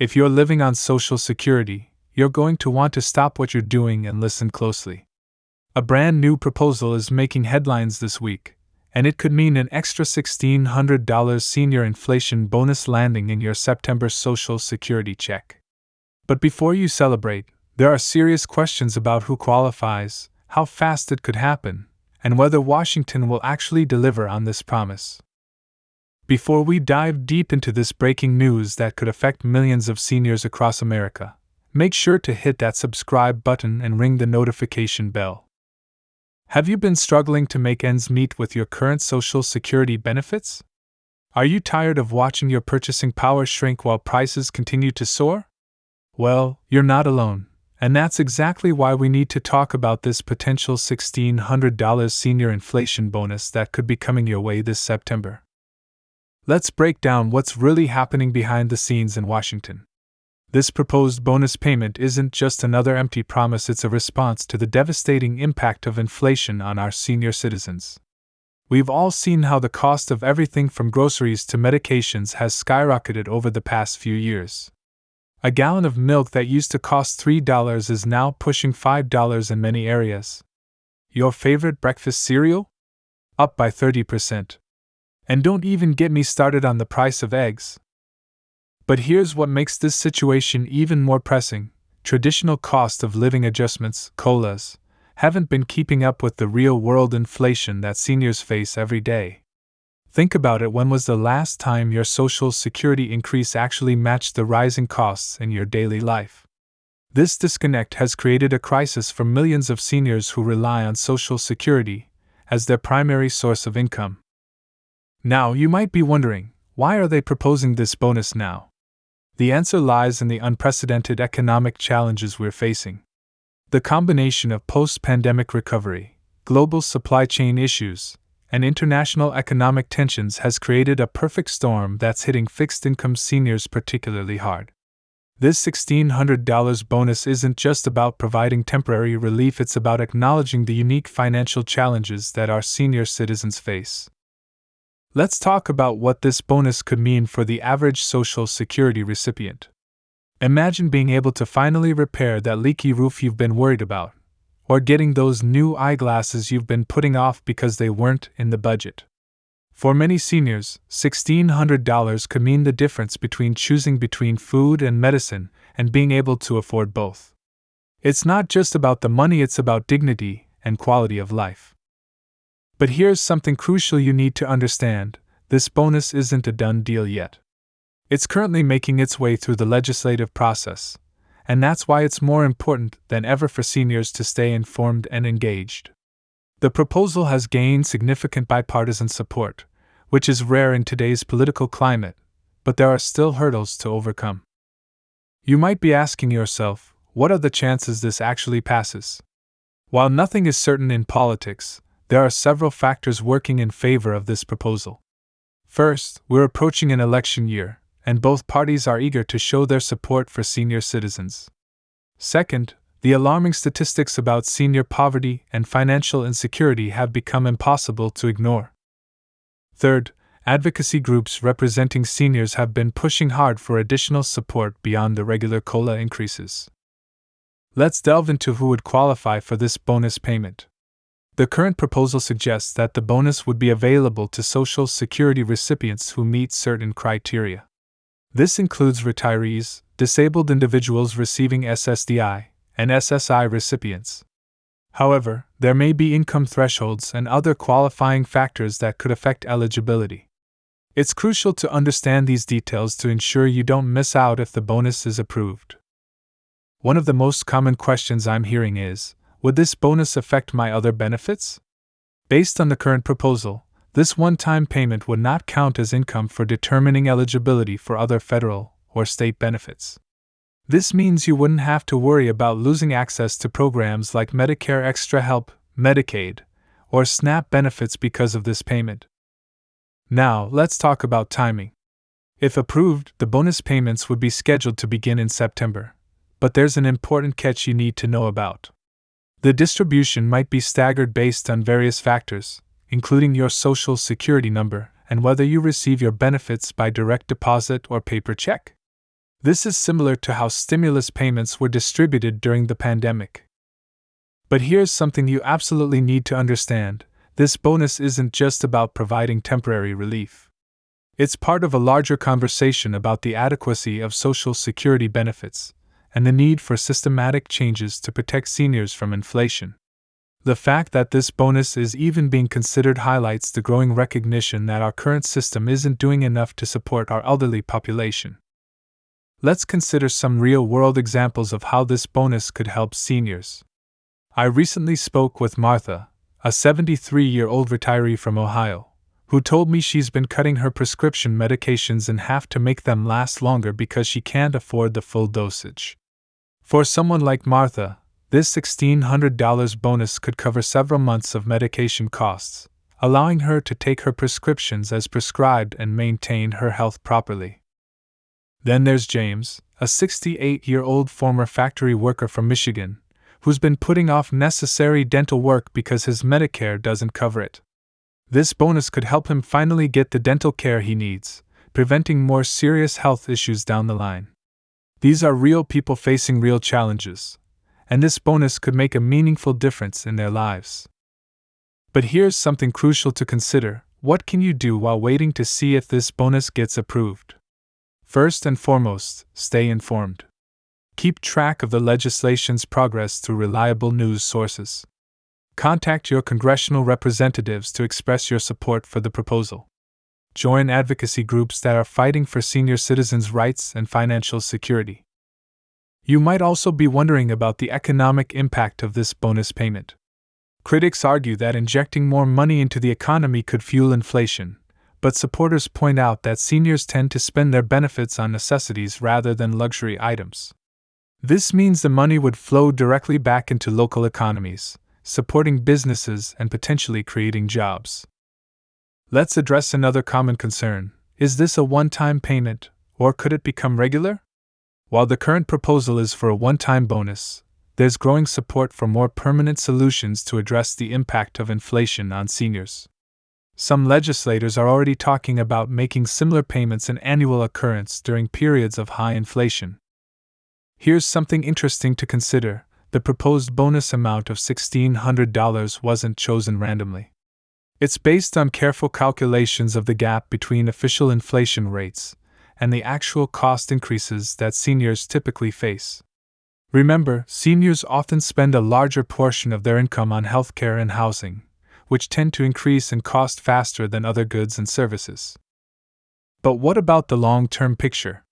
If you're living on Social Security, you're going to want to stop what you're doing and listen closely. A brand new proposal is making headlines this week, and it could mean an extra $1,600 senior inflation bonus landing in your September Social Security check. But before you celebrate, there are serious questions about who qualifies, how fast it could happen, and whether Washington will actually deliver on this promise. Before we dive deep into this breaking news that could affect millions of seniors across America, make sure to hit that subscribe button and ring the notification bell. Have you been struggling to make ends meet with your current Social Security benefits? Are you tired of watching your purchasing power shrink while prices continue to soar? Well, you're not alone, and that's exactly why we need to talk about this potential $1,600 senior inflation bonus that could be coming your way this September. Let's break down what's really happening behind the scenes in Washington. This proposed bonus payment isn't just another empty promise, it's a response to the devastating impact of inflation on our senior citizens. We've all seen how the cost of everything from groceries to medications has skyrocketed over the past few years. A gallon of milk that used to cost $3 is now pushing $5 in many areas. Your favorite breakfast cereal? Up by 30%. And don't even get me started on the price of eggs. But here's what makes this situation even more pressing. Traditional cost of living adjustments, COLAs, haven't been keeping up with the real-world inflation that seniors face every day. Think about it, when was the last time your Social Security increase actually matched the rising costs in your daily life? This disconnect has created a crisis for millions of seniors who rely on Social Security as their primary source of income. Now, you might be wondering, why are they proposing this bonus now? The answer lies in the unprecedented economic challenges we're facing. The combination of post-pandemic recovery, global supply chain issues, and international economic tensions has created a perfect storm that's hitting fixed-income seniors particularly hard. This $1,600 bonus isn't just about providing temporary relief, it's about acknowledging the unique financial challenges that our senior citizens face. Let's talk about what this bonus could mean for the average Social Security recipient. Imagine being able to finally repair that leaky roof you've been worried about, or getting those new eyeglasses you've been putting off because they weren't in the budget. For many seniors, $1,600 could mean the difference between choosing between food and medicine and being able to afford both. It's not just about the money, it's about dignity and quality of life. But here's something crucial you need to understand: this bonus isn't a done deal yet. It's currently making its way through the legislative process, and that's why it's more important than ever for seniors to stay informed and engaged. The proposal has gained significant bipartisan support, which is rare in today's political climate, but there are still hurdles to overcome. You might be asking yourself, what are the chances this actually passes? While nothing is certain in politics, there are several factors working in favor of this proposal. First, we're approaching an election year, and both parties are eager to show their support for senior citizens. Second, the alarming statistics about senior poverty and financial insecurity have become impossible to ignore. Third, advocacy groups representing seniors have been pushing hard for additional support beyond the regular COLA increases. Let's delve into who would qualify for this bonus payment. The current proposal suggests that the bonus would be available to Social Security recipients who meet certain criteria. This includes retirees, disabled individuals receiving SSDI, and SSI recipients. However, there may be income thresholds and other qualifying factors that could affect eligibility. It's crucial to understand these details to ensure you don't miss out if the bonus is approved. One of the most common questions I'm hearing is, would this bonus affect my other benefits? Based on the current proposal, this one-time payment would not count as income for determining eligibility for other federal or state benefits. This means you wouldn't have to worry about losing access to programs like Medicare Extra Help, Medicaid, or SNAP benefits because of this payment. Now, let's talk about timing. If approved, the bonus payments would be scheduled to begin in September. But there's an important catch you need to know about. The distribution might be staggered based on various factors, including your Social Security number and whether you receive your benefits by direct deposit or paper check. This is similar to how stimulus payments were distributed during the pandemic. But here's something you absolutely need to understand: this bonus isn't just about providing temporary relief. It's part of a larger conversation about the adequacy of Social Security benefits and the need for systematic changes to protect seniors from inflation. The fact that this bonus is even being considered highlights the growing recognition that our current system isn't doing enough to support our elderly population. Let's consider some real-world examples of how this bonus could help seniors. I recently spoke with Martha, a 73-year-old retiree from Ohio, who told me she's been cutting her prescription medications in half to make them last longer because she can't afford the full dosage. For someone like Martha, this $1,600 bonus could cover several months of medication costs, allowing her to take her prescriptions as prescribed and maintain her health properly. Then there's James, a 68-year-old former factory worker from Michigan, who's been putting off necessary dental work because his Medicare doesn't cover it. This bonus could help him finally get the dental care he needs, preventing more serious health issues down the line. These are real people facing real challenges, and this bonus could make a meaningful difference in their lives. But here's something crucial to consider: what can you do while waiting to see if this bonus gets approved? First and foremost, stay informed. Keep track of the legislation's progress through reliable news sources. Contact your congressional representatives to express your support for the proposal. Join advocacy groups that are fighting for senior citizens' rights and financial security. You might also be wondering about the economic impact of this bonus payment. Critics argue that injecting more money into the economy could fuel inflation, but supporters point out that seniors tend to spend their benefits on necessities rather than luxury items. This means the money would flow directly back into local economies, supporting businesses and potentially creating jobs. Let's address another common concern: is this a one-time payment, or could it become regular? While the current proposal is for a one-time bonus, there's growing support for more permanent solutions to address the impact of inflation on seniors. Some legislators are already talking about making similar payments an annual occurrence during periods of high inflation. Here's something interesting to consider: the proposed bonus amount of $1,600 wasn't chosen randomly. It's based on careful calculations of the gap between official inflation rates and the actual cost increases that seniors typically face. Remember, seniors often spend a larger portion of their income on healthcare and housing, which tend to increase in cost faster than other goods and services. But what about the long-term picture?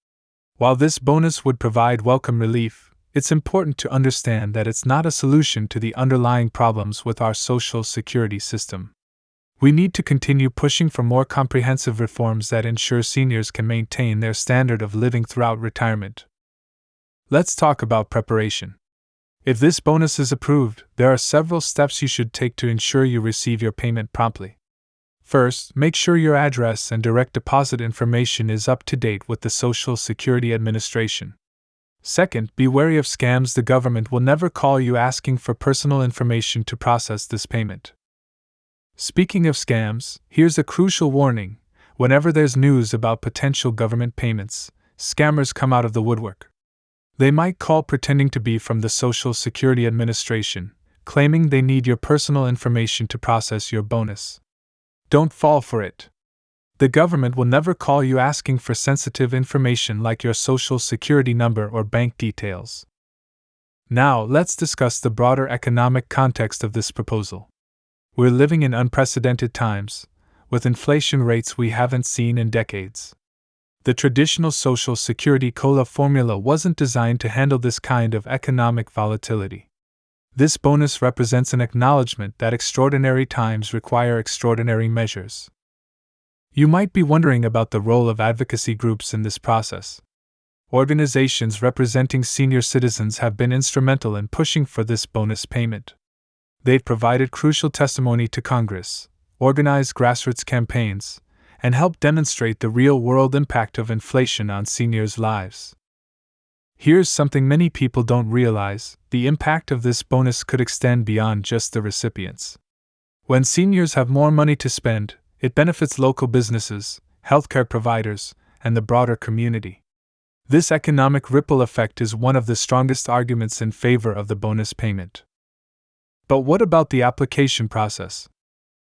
While this bonus would provide welcome relief, it's important to understand that it's not a solution to the underlying problems with our Social Security system. We need to continue pushing for more comprehensive reforms that ensure seniors can maintain their standard of living throughout retirement. Let's talk about preparation. If this bonus is approved, there are several steps you should take to ensure you receive your payment promptly. First, make sure your address and direct deposit information is up to date with the Social Security Administration. Second, be wary of scams. The government will never call you asking for personal information to process this payment. Speaking of scams, here's a crucial warning: whenever there's news about potential government payments, scammers come out of the woodwork. They might call pretending to be from the Social Security Administration, claiming they need your personal information to process your bonus. Don't fall for it. The government will never call you asking for sensitive information like your Social Security number or bank details. Now, let's discuss the broader economic context of this proposal. We're living in unprecedented times, with inflation rates we haven't seen in decades. The traditional Social Security COLA formula wasn't designed to handle this kind of economic volatility. This bonus represents an acknowledgement that extraordinary times require extraordinary measures. You might be wondering about the role of advocacy groups in this process. Organizations representing senior citizens have been instrumental in pushing for this bonus payment. They've provided crucial testimony to Congress, organized grassroots campaigns, and helped demonstrate the real-world impact of inflation on seniors' lives. Here's something many people don't realize: the impact of this bonus could extend beyond just the recipients. When seniors have more money to spend, it benefits local businesses, healthcare providers, and the broader community. This economic ripple effect is one of the strongest arguments in favor of the bonus payment. But what about the application process?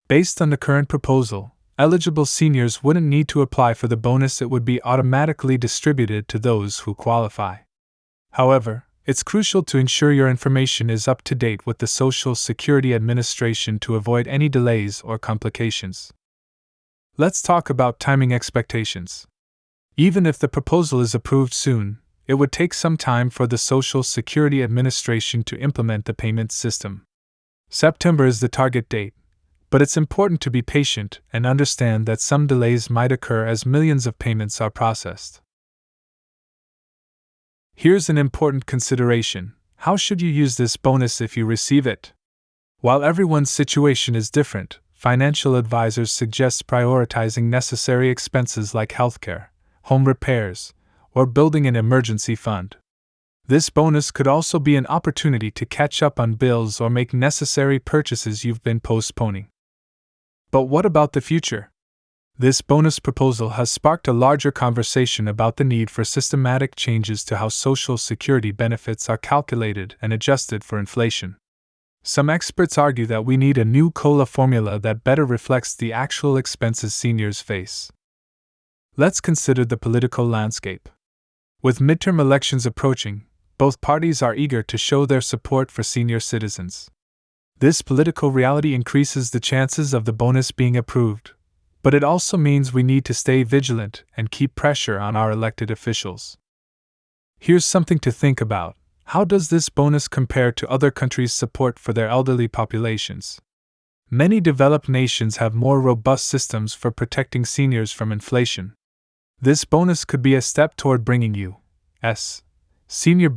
Based on the current proposal, eligible seniors wouldn't need to apply for the bonus, it would be automatically distributed to those who qualify. However, it's crucial to ensure your information is up to date with the Social Security Administration to avoid any delays or complications. Let's talk about timing expectations. Even if the proposal is approved soon, it would take some time for the Social Security Administration to implement the payment system. September is the target date, but it's important to be patient and understand that some delays might occur as millions of payments are processed. Here's an important consideration: how should you use this bonus if you receive it? While everyone's situation is different, financial advisors suggest prioritizing necessary expenses like healthcare, home repairs, or building an emergency fund. This bonus could also be an opportunity to catch up on bills or make necessary purchases you've been postponing. But what about the future? This bonus proposal has sparked a larger conversation about the need for systematic changes to how Social Security benefits are calculated and adjusted for inflation. Some experts argue that we need a new COLA formula that better reflects the actual expenses seniors face. Let's consider the political landscape. With midterm elections approaching, both parties are eager to show their support for senior citizens. This political reality increases the chances of the bonus being approved, but it also means we need to stay vigilant and keep pressure on our elected officials. Here's something to think about: how does this bonus compare to other countries' support for their elderly populations? Many developed nations have more robust systems for protecting seniors from inflation. This bonus could be a step toward bringing U.S. senior